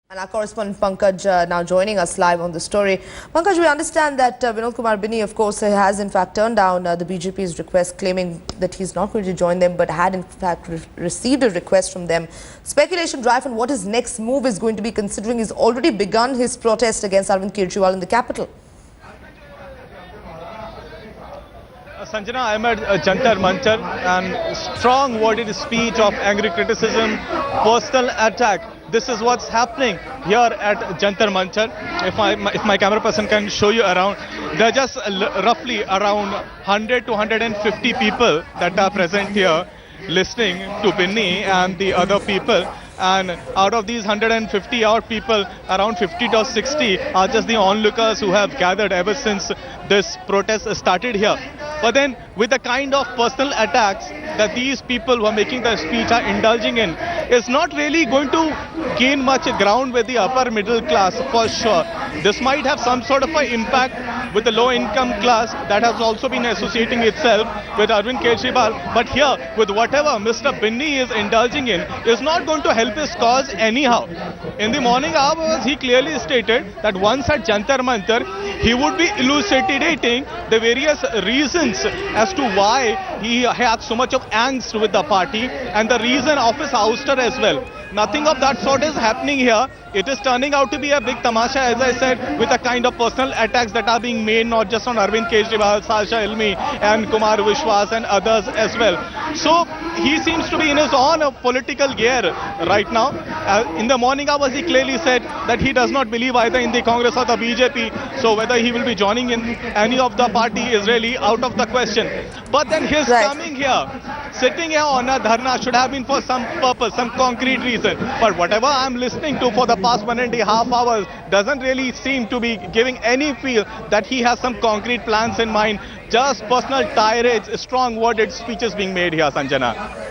And our correspondent Pankaj now joining us live on the story. Pankaj, we understand that Vinod Kumar Binny, of course, has in fact turned down the BJP's request, claiming that he's not going to join them, but had in fact received a request from them. Speculation rife on what his next move is going to be, considering he's already begun his protest against Arvind Kejriwal in the capital. Sanjana, I'm at Jantar Mantar, and strong worded speech of angry criticism, personal attack. This is what's happening here at Jantar Mantar. If my camera person can show you around, there are just roughly around 100 to 150 people that are present here listening to Binny and the other people. And out of these 150 odd people, around 50 to 60 are just the onlookers who have gathered ever since this protest started here. But then with the kind of personal attacks that these people who are making the speech are indulging in, is not really going to gain much ground with the upper middle class for sure. This might have some sort of an impact with the low income class that has also been associating itself with Arvind Kejriwal. But here, with whatever Mr. Binny is indulging in, is not going to help his cause anyhow. In the morning hours, he clearly stated that once at Jantar Mantar, he would be elucidating the various reasons as to why he had so much of angst with the party and the reason of his ouster as well. Nothing of that sort is happening here. It is turning out to be a big tamasha, as I said, with the kind of personal attacks that are being made not just on Arvind Kejriwal, Sasha Ilmi and Kumar Vishwas and others as well. So he seems to be in his own political gear right now. In the morning hours, he clearly said that he does not believe either in the Congress or the BJP. So whether he will be joining in any of the party is really out of the question. But then his coming here, sitting here on a dharna should have been for some purpose, some concrete reason. But whatever I'm listening to for the past 1.5 hours doesn't really seem to be giving any feel that he has some concrete plans in mind. Just personal tirades, strong worded speeches being made here, Sanjana.